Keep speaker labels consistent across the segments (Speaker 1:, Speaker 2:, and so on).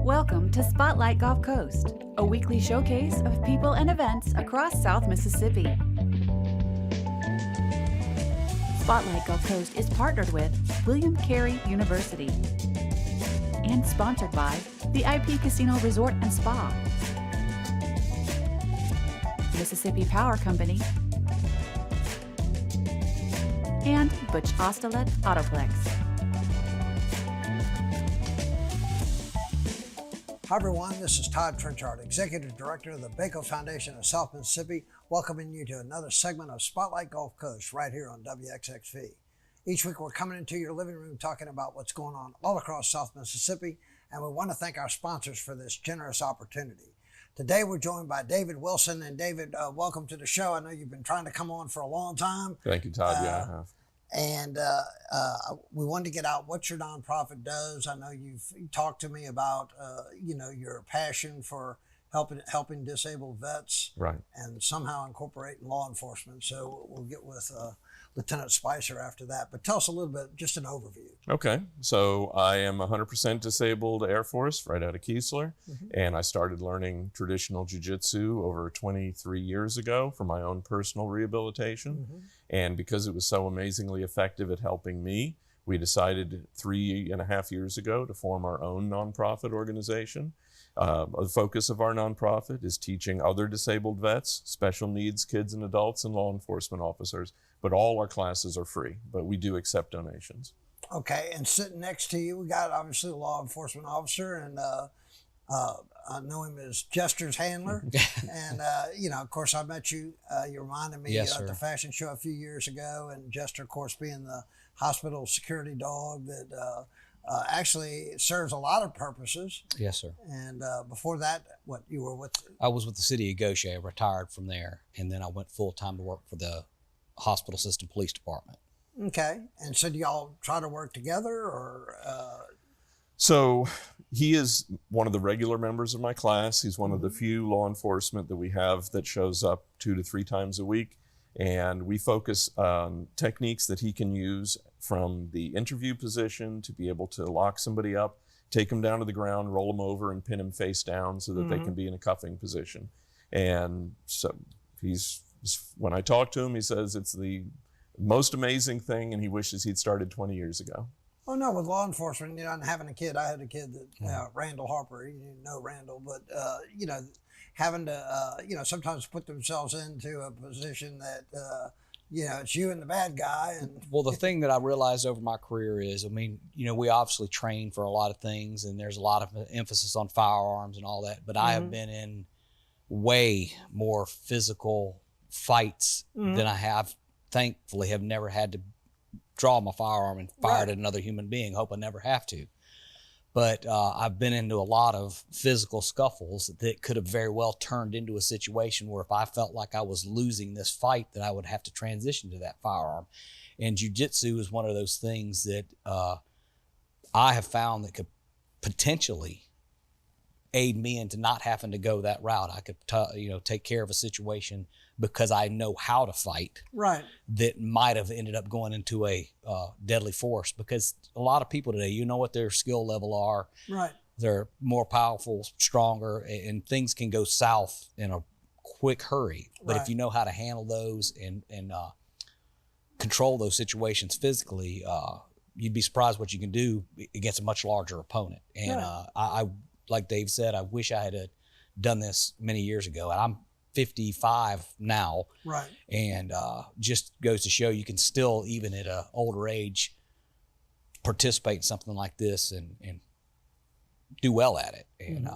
Speaker 1: Welcome to Spotlight Gulf Coast, a weekly showcase of people and events across South Mississippi. Spotlight Gulf Coast is partnered with William Carey University and sponsored by the IP Casino Resort and Spa, Mississippi Power Company, and Butch Ostelet Autoplex.
Speaker 2: Hi everyone, this is Todd Trenchard, Executive Director of the Baco Foundation of South Mississippi, welcoming you to another segment of Spotlight Gulf Coast right here on WXXV. Each week we're coming into your living room talking about what's going on all across South Mississippi, and we want to thank our sponsors for this generous opportunity. Today we're joined by David Wilson, and David, welcome to the show. I know you've been trying to come on for a long time.
Speaker 3: Thank you, Todd. Yeah, I have.
Speaker 2: And we wanted to get out what your nonprofit does. I know you talked to me about, your passion for helping disabled vets,
Speaker 3: right, and
Speaker 2: somehow incorporating law enforcement. So we'll get with Lieutenant Spicer after that. But tell us a little bit, just an overview.
Speaker 3: Okay, so I am 100% disabled Air Force right out of Keesler, and I started learning traditional jiu-jitsu over 23 years ago for my own personal rehabilitation. And because it was so amazingly effective at helping me, we decided 3.5 years ago to form our own nonprofit organization. The focus of our nonprofit is teaching other disabled vets, special needs kids and adults, and law enforcement officers. But all our classes are free, but we do accept donations.
Speaker 2: Okay, and sitting next to you, we got obviously a law enforcement officer, and I know him as Jester's handler. And, of course, I met you. You reminded me at the fashion show a few years ago, and Jester, of course, being the hospital security dog that actually serves a lot of purposes.
Speaker 4: Yes, sir.
Speaker 2: And before that, you were with?
Speaker 4: I was with the city of Goshen. I retired from there, and then I went full-time to work for the hospital system police department.
Speaker 2: Okay. And so do y'all try to work together, or?
Speaker 3: So he is one of the regular members of my class. He's one of the few law enforcement that we have that shows up 2 to 3 times a week. And we focus on techniques that he can use from the interview position to be able to lock somebody up, take them down to the ground, roll them over, and pin them face down so that they can be in a cuffing position. And so when I talk to him, he says it's the most amazing thing, and he wishes he'd started 20 years ago.
Speaker 2: Oh no, with law enforcement, and having a kid, I had a kid that Randall Harper, you didn't know Randall, but having to sometimes put themselves into a position that it's you and the bad guy. And
Speaker 4: well, the thing that I realized over my career is, we obviously train for a lot of things, and there's a lot of emphasis on firearms and all that, but I have been in way more physical fights than I have. Thankfully, have never had to draw my firearm and fire at another human being. Hope I never have to. But I've been into a lot of physical scuffles that could have very well turned into a situation where if I felt like I was losing this fight, that I would have to transition to that firearm. And jiu-jitsu is one of those things that I have found that could potentially aid me into not having to go that route. I could, take care of a situation because I know how to fight.
Speaker 2: Right. That
Speaker 4: might have ended up going into a deadly force, because a lot of people today, what their skill level are.
Speaker 2: Right.
Speaker 4: They're more powerful, stronger, and things can go south in a quick hurry. But if you know how to handle those and control those situations physically, you'd be surprised what you can do against a much larger opponent. And I like Dave said, I wish I had done this many years ago. And I'm 55 now.
Speaker 2: Right.
Speaker 4: And just goes to show you can still, even at an older age, participate in something like this and do well at it. And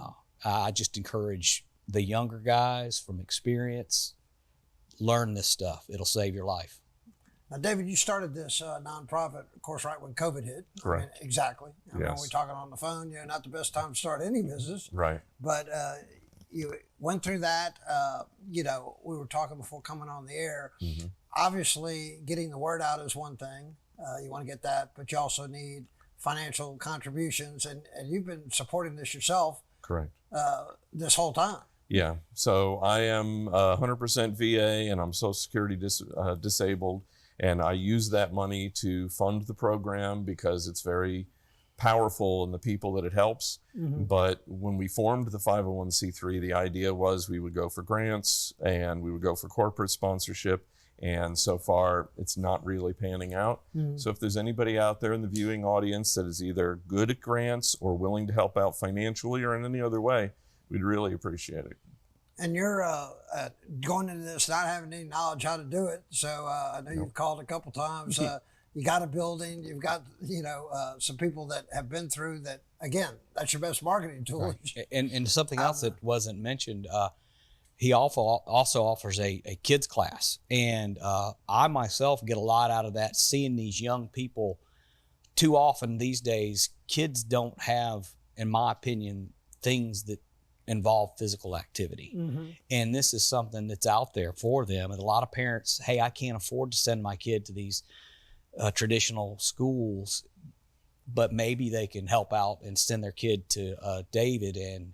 Speaker 4: I just encourage the younger guys from experience, learn this stuff. It'll save your life.
Speaker 2: Now, David, you started this nonprofit, of course, right when COVID hit.
Speaker 3: Correct.
Speaker 2: Exactly.
Speaker 3: Yes.
Speaker 2: When we're talking on the phone, not the best time to start any business.
Speaker 3: Right.
Speaker 2: But you went through that. We were talking before coming on the air. Obviously, getting the word out is one thing. You want to get that, but you also need financial contributions, and you've been supporting this yourself.
Speaker 3: Correct.
Speaker 2: This whole time.
Speaker 3: Yeah. So I am 100% VA, and I'm Social Security disabled, and I use that money to fund the program because it's very powerful in the people that it helps. But when we formed the 501c3, the idea was we would go for grants and we would go for corporate sponsorship. And so far, it's not really panning out. So if there's anybody out there in the viewing audience that is either good at grants or willing to help out financially or in any other way, we'd really appreciate it.
Speaker 2: And you're going into this not having any knowledge how to do it. So I know you've called a couple times. You got a building, you've got, some people that have been through that. Again, that's your best marketing tool.
Speaker 4: Right. And something else that wasn't mentioned, he also offers a kids class. And I myself get a lot out of that, seeing these young people. Too often these days, kids don't have, in my opinion, things that involve physical activity. And this is something that's out there for them. And a lot of parents, hey, I can't afford to send my kid to these traditional schools, but maybe they can help out and send their kid to David. And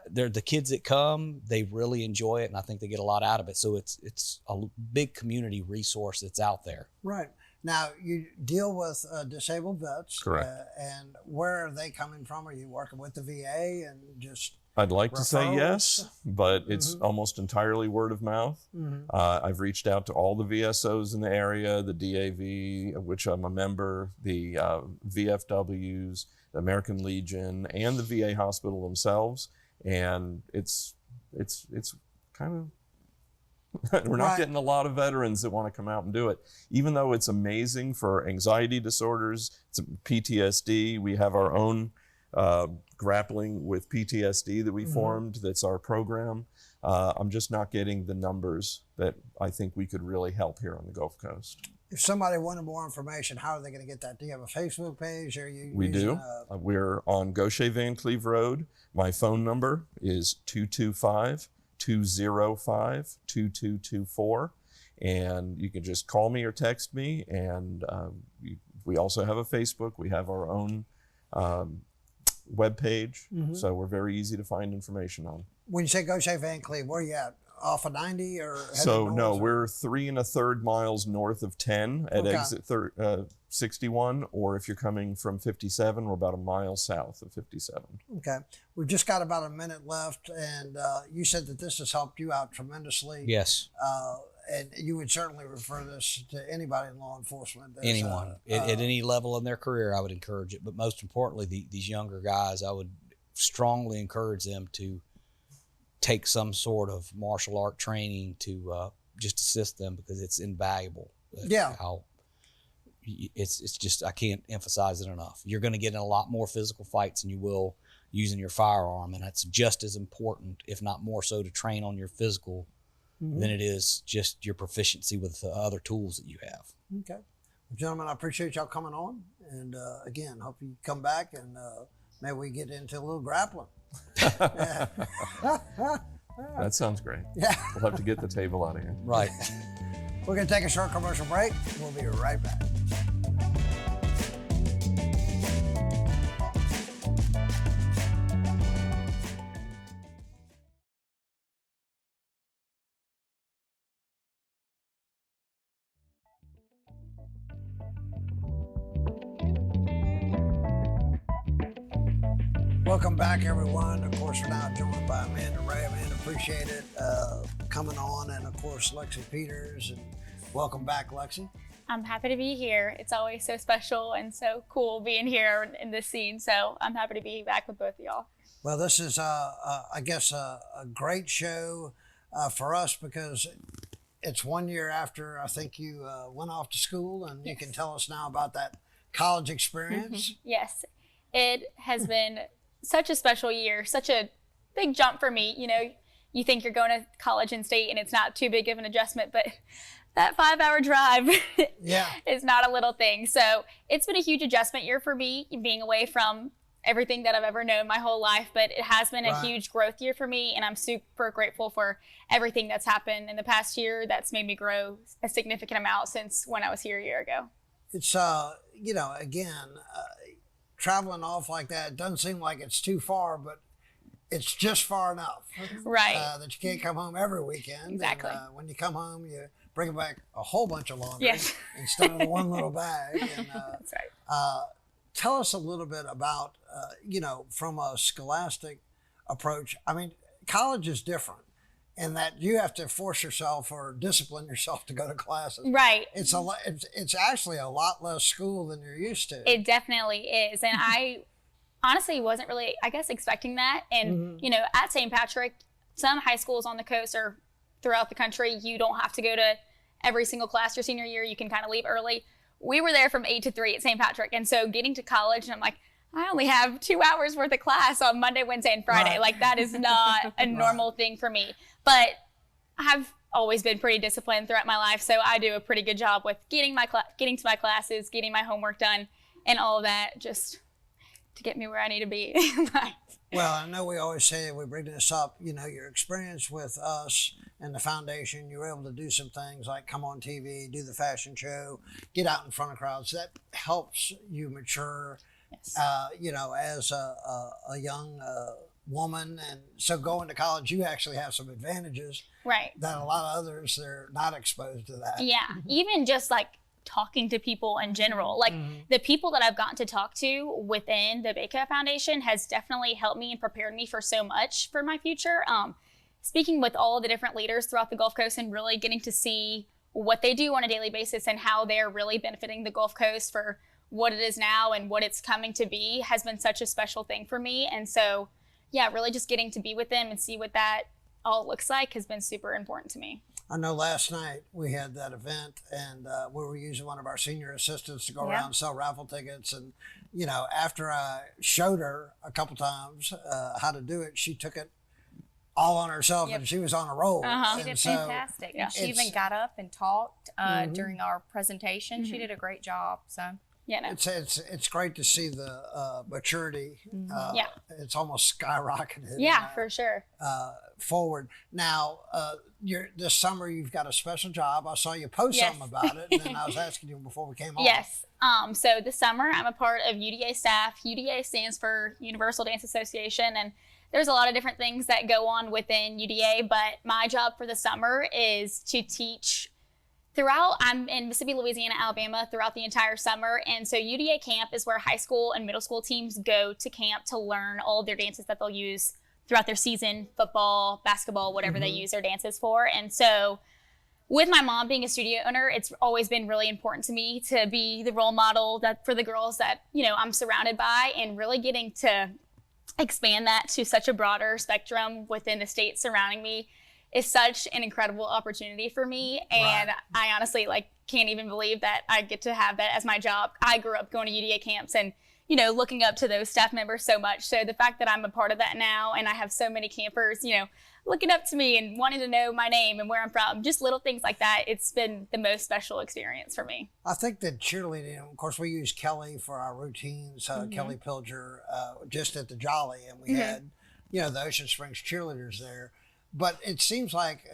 Speaker 4: they're the kids that come, they really enjoy it, and I think they get a lot out of it. So it's a big community resource that's out there.
Speaker 2: Right. Now, you deal with disabled vets.
Speaker 3: Correct.
Speaker 2: And where are they coming from? Are you working with the VA and just
Speaker 3: I'd like to say
Speaker 2: referrals?
Speaker 3: yes, but it's almost entirely word of mouth. I've reached out to all the VSOs in the area, the DAV, of which I'm a member, the VFWs, the American Legion, and the VA hospital themselves. And it's kind of, we're not getting a lot of veterans that want to come out and do it, even though it's amazing for anxiety disorders, it's PTSD. We have our own grappling with PTSD that we formed. That's our program. I'm just not getting the numbers that I think we could really help here on the Gulf Coast.
Speaker 2: If somebody wanted more information, how are they going to get that? Do you have a Facebook page? Or you
Speaker 3: We do. We're on Gaucher Van Cleve Road. My phone number is 225-205-2224. And you can just call me or text me. And we also have a Facebook. We have our own webpage. So we're very easy to find information on.
Speaker 2: When you say Gaucher Van Cleve, where are you at? Off of 90 or headed
Speaker 3: So
Speaker 2: north,
Speaker 3: no,
Speaker 2: or?
Speaker 3: we're 3 1/3 miles north of 10 at exit 61, or if you're coming from 57, we're about a mile south of 57.
Speaker 2: Okay. We've just got about a minute left, and you said that this has helped you out tremendously.
Speaker 4: Yes.
Speaker 2: And you would certainly refer this to anybody in law enforcement.
Speaker 4: Anyone at any level in their career, I would encourage it. But most importantly, these younger guys, I would strongly encourage them to take some sort of martial art training to just assist them, because it's invaluable.
Speaker 2: Yeah.
Speaker 4: It's just, I can't emphasize it enough. You're going to get in a lot more physical fights than you will using your firearm, and that's just as important, if not more so, to train on your physical than it is just your proficiency with the other tools that you have.
Speaker 2: Okay. Well, gentlemen, I appreciate y'all coming on, and again, hope you come back and maybe we get into a little grappling.
Speaker 3: That sounds great.
Speaker 2: Yeah.
Speaker 3: We'll have to get the table out of here.
Speaker 4: Right.
Speaker 2: We're going to take a short commercial break. We'll be right back. Welcome back, everyone. Of course, we're now joined by Amanda Ray. Amanda, appreciate it coming on, and of course, Lexi Peters. And welcome back, Lexi.
Speaker 5: I'm happy to be here. It's always so special and so cool being here in this scene. So I'm happy to be back with both of y'all.
Speaker 2: Well, this is, I guess, a great show for us, because it's 1 year after I think you went off to school, and you can tell us now about that college experience.
Speaker 5: Yes, it has been such a special year, such a big jump for me. You know, you think you're going to college in state and it's not too big of an adjustment, but that 5-hour drive is not a little thing. So it's been a huge adjustment year for me, being away from everything that I've ever known my whole life, but it has been a huge growth year for me, and I'm super grateful for everything that's happened in the past year that's made me grow a significant amount since when I was here a year ago.
Speaker 2: It's, again, traveling off like that, it doesn't seem like it's too far, but it's just far enough.
Speaker 5: Right.
Speaker 2: That you can't come home every weekend.
Speaker 5: Exactly.
Speaker 2: And, when you come home, you bring back a whole bunch of laundry
Speaker 5: Yes.
Speaker 2: instead of the one little bag. And,
Speaker 5: That's right.
Speaker 2: tell us a little bit about, from a scholastic approach. I mean, college is different in that you have to force yourself or discipline yourself to go to classes.
Speaker 5: Right.
Speaker 2: It's actually a lot less school than you're used to.
Speaker 5: It definitely is. And I honestly wasn't really, I guess, expecting that. And, at St. Patrick, some high schools on the coast or throughout the country, you don't have to go to every single class your senior year. You can kind of leave early. We were there from 8 to 3 at St. Patrick. And so getting to college, and I'm like, I only have 2 hours worth of class on Monday, Wednesday, and Friday.
Speaker 2: Right.
Speaker 5: Like, that is not a normal thing for me. But I've always been pretty disciplined throughout my life, so I do a pretty good job with getting to my classes, getting my homework done, and all of that, just to get me where I need to be in life.
Speaker 2: Well, I know we always say, we bring this up, your experience with us and the foundation, you were able to do some things like come on TV, do the fashion show, get out in front of crowds. That helps you mature,
Speaker 5: Yes.
Speaker 2: As a young woman. And so going to college, you actually have some advantages
Speaker 5: Right.
Speaker 2: that a lot of others, they're not exposed to that.
Speaker 5: Yeah. Even just like talking to people in general, like the people that I've gotten to talk to within the Baker Foundation has definitely helped me and prepared me for so much for my future. Speaking with all of the different leaders throughout the Gulf Coast and really getting to see what they do on a daily basis and how they're really benefiting the Gulf Coast for what it is now and what it's coming to be has been such a special thing for me. And so, yeah, really just getting to be with them and see what that all looks like has been super important to me.
Speaker 2: I know last night we had that event, and we were using one of our senior assistants to go around and sell raffle tickets. And, after I showed her a couple times how to do it, she took it all on herself, and she was on a roll.
Speaker 6: She did fantastic. And she even got up and talked during our presentation. She did a great job. So.
Speaker 5: Yeah, no.
Speaker 2: It's great to see the maturity. It's almost skyrocketed.
Speaker 5: Yeah, for sure.
Speaker 2: Forward. Now, this summer you've got a special job. I saw you post something about it, and then I was asking you before we came on.
Speaker 5: Yes. So this summer I'm a part of UDA staff. UDA stands for Universal Dance Association, and there's a lot of different things that go on within UDA, but my job for the summer is to teach I'm in Mississippi, Louisiana, Alabama throughout the entire summer. And so UDA camp is where high school and middle school teams go to camp to learn all of their dances that they'll use throughout their season, football, basketball, whatever they use their dances for. And so with my mom being a studio owner, it's always been really important to me to be the role model that for the girls that, I'm surrounded by, and really getting to expand that to such a broader spectrum within the state surrounding me is such an incredible opportunity for me. And I honestly can't even believe that I get to have that as my job. I grew up going to UDA camps and, looking up to those staff members so much. So the fact that I'm a part of that now, and I have so many campers, looking up to me and wanting to know my name and where I'm from, just little things like that, it's been the most special experience for me.
Speaker 2: I think that cheerleading, of course, we use Kelly for our routines, Kelly Pilger, just at the Jolly, and we had, the Ocean Springs cheerleaders there. But it seems like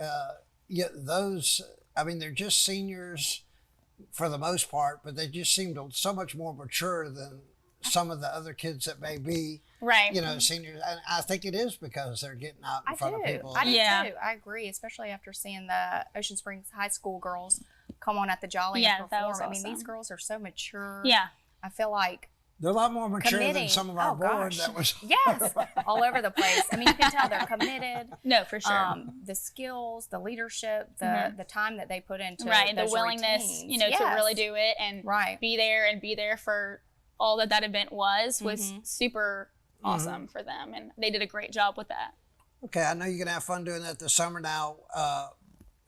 Speaker 2: those, they're just seniors for the most part, but they just seem so much more mature than some of the other kids that may be, seniors. And I think it is because they're getting out in front of people.
Speaker 6: I do too. I agree, especially after seeing the Ocean Springs High School girls come on at the Jolly and perform.
Speaker 5: That was awesome.
Speaker 6: These girls are so mature.
Speaker 5: Yeah.
Speaker 6: I feel like
Speaker 2: they're a lot more mature than some of our board that was
Speaker 6: all over the place. You can tell they're committed.
Speaker 5: No, for sure.
Speaker 6: The skills, the leadership, the time that they put into
Speaker 5: the willingness,
Speaker 6: routines.
Speaker 5: To really do it and be there for all that event was super awesome for them, and they did a great job with that.
Speaker 2: Okay, I know you're gonna have fun doing that this summer. Now,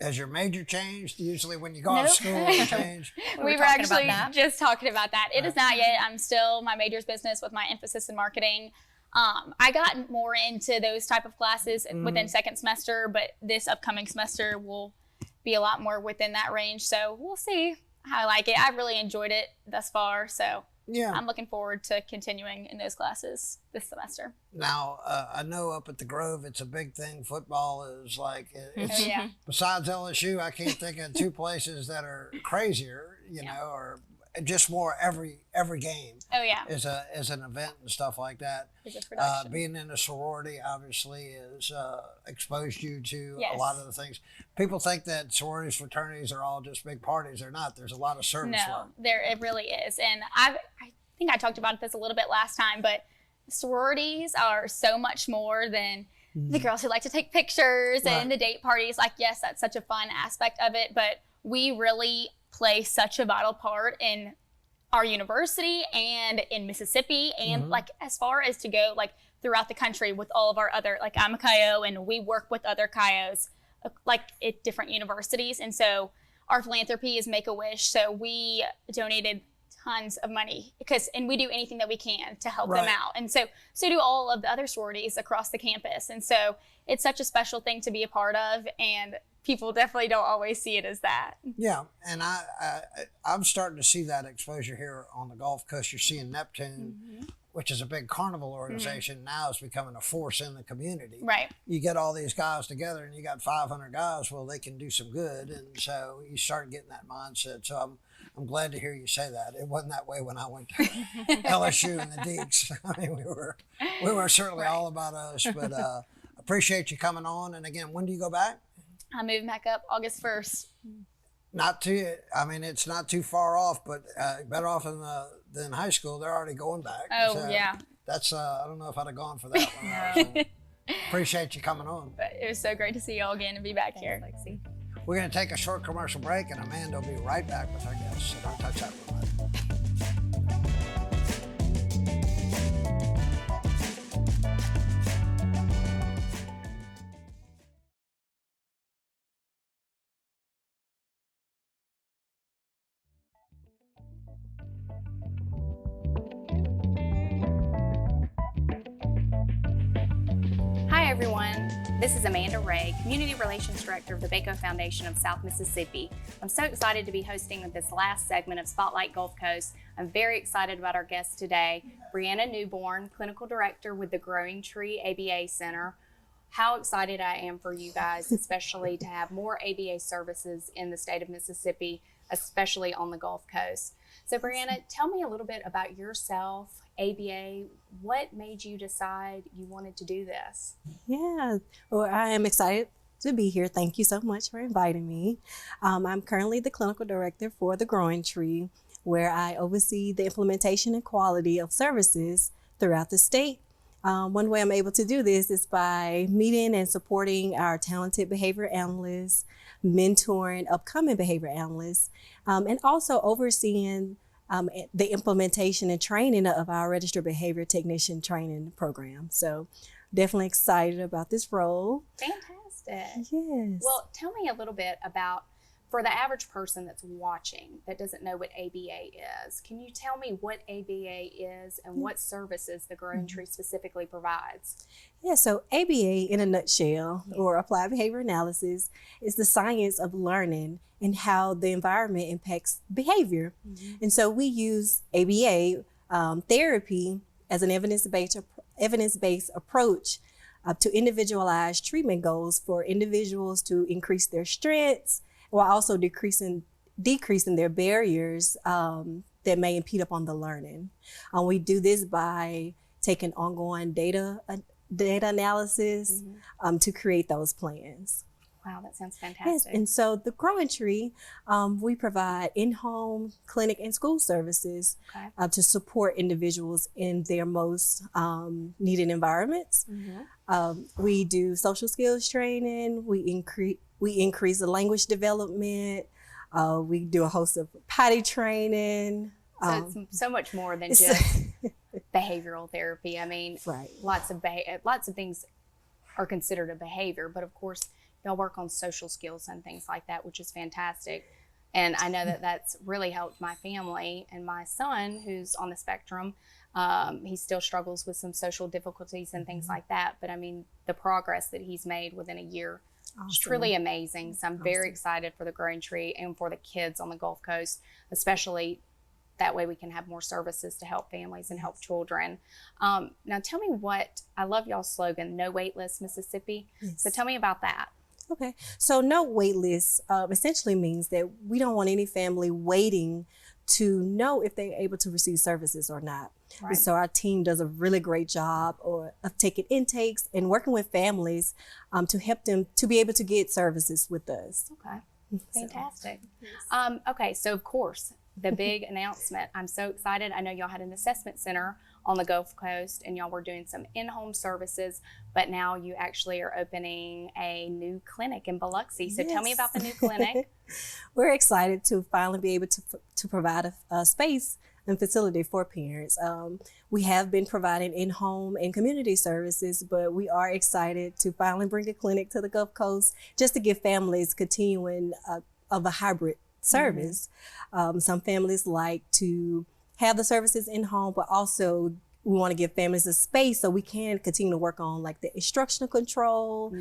Speaker 2: has your major changed? Usually when you go out of school, it change.
Speaker 5: We were actually just talking about that. It is not yet. I'm still, my major's business with my emphasis in marketing. I got more into those type of classes within second semester, but this upcoming semester will be a lot more within that range. So we'll see how I like it. I've really enjoyed it thus far. So I'm looking forward to continuing in those classes this semester.
Speaker 2: Now, I know up at the Grove, it's a big thing. Football is besides LSU, I can't think of two places that are crazier, or just more every game.
Speaker 5: Oh yeah,
Speaker 2: is an event and stuff like that.
Speaker 5: It's a production.
Speaker 2: Being in a sorority obviously is exposed you to a lot of the things. People think that sororities, fraternities are all just big parties. They're not. There's a lot of service work.
Speaker 5: It really is. And I think I talked about this a little bit last time, but sororities are so much more than the girls who like to take pictures and the date parties. Like, yes, that's such a fun aspect of it, but we really play such a vital part in our university and in Mississippi, and like as far as to go like throughout the country with all of our other, like I'm a CIO and we work with other CIOs like at different universities. And so our philanthropy is Make-A-Wish. So we donated tons of money and we do anything that we can to help them out. And so do all of the other sororities across the campus. And so it's such a special thing to be a part of, and people definitely don't always see it as that.
Speaker 2: Yeah, and I'm starting to see that exposure here on the Gulf Coast. You're seeing Neptune, which is a big carnival organization, now is becoming a force in the community.
Speaker 5: Right.
Speaker 2: You get all these guys together and you got 500 guys, well, they can do some good. And so you start getting that mindset. So I'm glad to hear you say that. It wasn't that way when I went to LSU and the Deeks. I mean, we were certainly all about us, but appreciate you coming on. And again, when do you go back?
Speaker 5: I moved back up August 1st.
Speaker 2: Not too, I mean, it's not too far off, but better off than high school. They're already going back.
Speaker 5: Oh,
Speaker 2: so
Speaker 5: yeah.
Speaker 2: That's, I don't know if I'd have gone for that one. So appreciate you coming on.
Speaker 5: But it was so great to see you all again and be back here.
Speaker 6: Lexi.
Speaker 2: We're going to take a short commercial break, and Amanda will be right back with our guests. So don't touch that remote.
Speaker 6: Hi everyone, this is Amanda Ray, Community Relations Director of the Baco Foundation of South Mississippi. I'm so excited to be hosting this last segment of Spotlight Gulf Coast. I'm very excited about our guest today, Breanna Newborne, Clinical Director with the Growing Tree ABA Center. How excited I am for you guys, especially to have more ABA services in the state of Mississippi, especially on the Gulf Coast. So Breanna, tell me a little bit about yourself, ABA. What made you decide you wanted to do this?
Speaker 7: Yeah, well, I am excited to be here. Thank you so much for inviting me. I'm currently the clinical director for the Growing Tree, where I oversee the implementation and quality of services throughout the state. One way I'm able to do this is by meeting and supporting our talented behavior analysts, mentoring upcoming behavior analysts, and also overseeing the implementation and training of our registered behavior technician training program. So definitely excited about this role.
Speaker 6: Fantastic.
Speaker 7: Yes.
Speaker 6: Well, tell me a little bit about, for the average person that's watching that doesn't know what ABA is, can you tell me what ABA is and what services the Growing Tree specifically provides?
Speaker 7: Yeah, so ABA in a nutshell, or applied behavior analysis, is the science of learning and how the environment impacts behavior. And so we use ABA therapy as an evidence-based approach to individualized treatment goals for individuals to increase their strengths, while also decreasing their barriers that may impede upon the learning. We do this by taking ongoing data analysis to create those plans.
Speaker 6: Wow, that sounds
Speaker 7: Yes,
Speaker 6: fantastic.
Speaker 7: and so the Growing Tree, we provide in-home, clinic, and school services to support individuals in their most needed environments. We do social skills training. We increase the language development. We do a host of potty training.
Speaker 6: So it's so much more than just behavioral therapy. I mean, lots of things are considered a behavior, but of course, y'all work on social skills and things like that, which is fantastic. And I know that that's really helped my family and my son, who's on the spectrum. He still struggles with some social difficulties and things like that. But I mean, the progress that he's made within a year is truly amazing. So I'm very excited for the Growing Tree and for the kids on the Gulf Coast, especially that way we can have more services to help families and help children. Now tell me I love y'all's slogan, No Wait List Mississippi. So tell me about that.
Speaker 7: Okay, so no wait list essentially means that we don't want any family waiting to know if they're able to receive services or not.
Speaker 6: Right.
Speaker 7: And so our team does a really great job of taking intakes and working with families to help them to be able to get services with us.
Speaker 6: Okay, fantastic. Okay, so of course, the big announcement. I'm so excited. I know y'all had an assessment center on the Gulf Coast and y'all were doing some in-home services, but now you actually are opening a new clinic in Biloxi. So tell me about the new clinic.
Speaker 7: We're excited to finally be able to provide a space and facility for parents. We have been providing in-home and community services, but we are excited to finally bring a clinic to the Gulf Coast just to give families continuing of a hybrid service. Some families like to have the services in-home, but also we want to give families a space so we can continue to work on like the instructional control,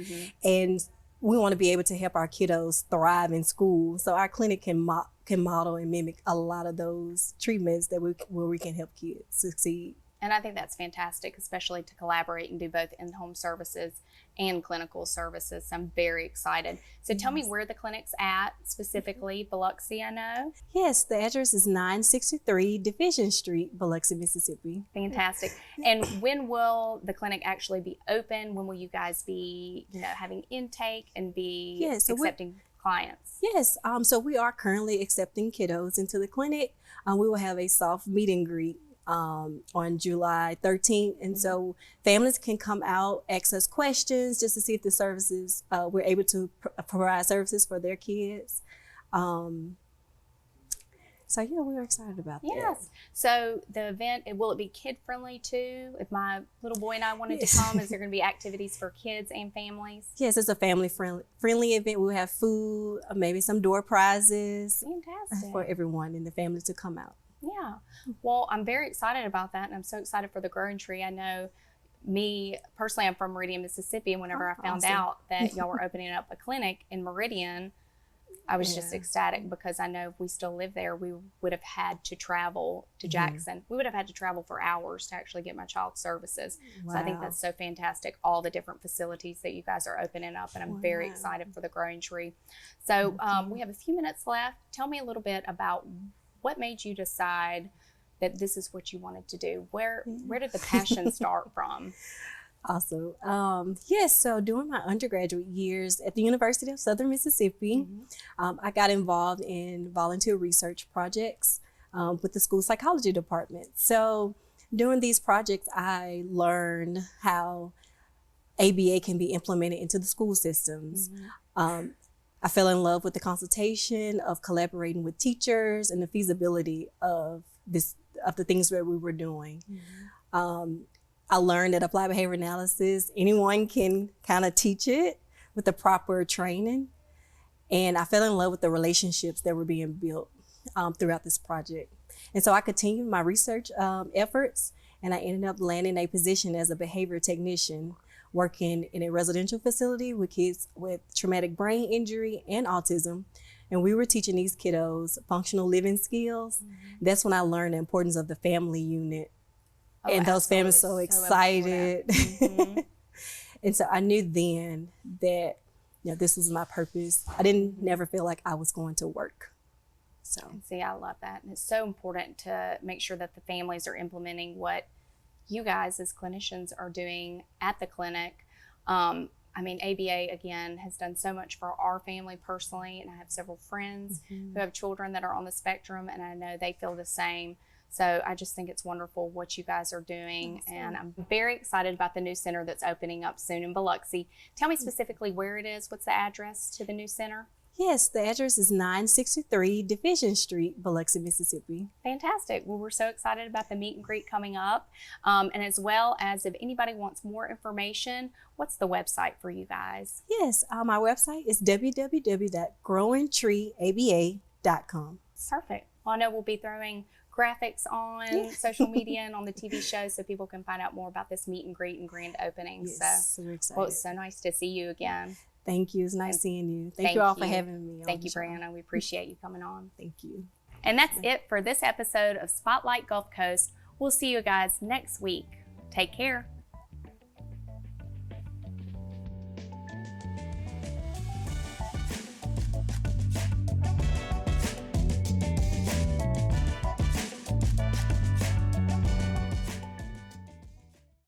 Speaker 7: and we want to be able to help our kiddos thrive in school. So our clinic can model and mimic a lot of those treatments that where we can help kids succeed.
Speaker 6: And I think that's fantastic, especially to collaborate and do both in-home services and clinical services. So I'm very excited. So tell me where the clinic's at, specifically Biloxi, I know.
Speaker 7: Yes, the address is 963 Division Street, Biloxi, Mississippi.
Speaker 6: Fantastic. And when will the clinic actually be open? When will you guys be, having intake and be accepting clients?
Speaker 7: Yes, so we are currently accepting kiddos into the clinic. We will have a soft meet and greet on July 13th. And so families can come out, ask us questions just to see if the services, we're able to provide services for their kids. So yeah, we're excited about that.
Speaker 6: Yes. So the event, will it be kid friendly too? If my little boy and I wanted to come, is there going to be activities for kids and families?
Speaker 7: Yes, it's a family friendly event. We'll have food, maybe some door prizes.
Speaker 6: Fantastic.
Speaker 7: For everyone in the family to come out.
Speaker 6: Yeah. Well, I'm very excited about that, and I'm so excited for the Growing Tree. I know me personally, I'm from Meridian, Mississippi, and whenever I found out that y'all were opening up a clinic in Meridian, I was just ecstatic, because I know if we still live there, we would have had to travel to Jackson. We would have had to travel for hours to actually get my child's services.
Speaker 7: Wow.
Speaker 6: So I think that's so fantastic, all the different facilities that you guys are opening up, and I'm very excited for the Growing Tree. So we have a few minutes left. Tell me a little bit about what made you decide that this is what you wanted to do? Where did the passion start from?
Speaker 7: Awesome. Yes, so during my undergraduate years at the University of Southern Mississippi, I got involved in volunteer research projects with the school psychology department. So during these projects, I learned how ABA can be implemented into the school systems. I fell in love with the consultation of collaborating with teachers and the feasibility of the things that we were doing. I learned that applied behavior analysis, anyone can kind of teach it with the proper training. And I fell in love with the relationships that were being built throughout this project. And so I continued my research efforts, and I ended up landing a position as a behavior technician, working in a residential facility with kids with traumatic brain injury and autism. And we were teaching these kiddos functional living skills. That's when I learned the importance of the family unit. And those families so excited. And so I knew then that this was my purpose. I never feel like I was going to work. So
Speaker 6: see, I love that. And it's so important to make sure that the families are implementing what you guys as clinicians are doing at the clinic. I mean, ABA, again, has done so much for our family personally, and I have several friends who have children that are on the spectrum, and I know they feel the same. So I just think it's wonderful what you guys are doing, and I'm very excited about the new center that's opening up soon in Biloxi. Tell me specifically where it is. What's the address to the new center?
Speaker 7: Yes, the address is 963 Division Street, Biloxi, Mississippi.
Speaker 6: Fantastic. Well, we're so excited about the meet and greet coming up. And as well as if anybody wants more information, what's the website for you guys?
Speaker 7: Yes, my website is www.growingtreeaba.com.
Speaker 6: Perfect. Well, I know we'll be throwing graphics on social media and on the TV show so people can find out more about this meet and greet and grand opening.
Speaker 7: Yes, so we're excited.
Speaker 6: Well, it's so nice to see you again.
Speaker 7: Thank you. It's nice seeing you. Thank you all for having me.
Speaker 6: Thank you, Breanna. We appreciate you coming on.
Speaker 7: Thank you.
Speaker 6: And that's it for this episode of Spotlight Gulf Coast. We'll see you guys next week. Take care.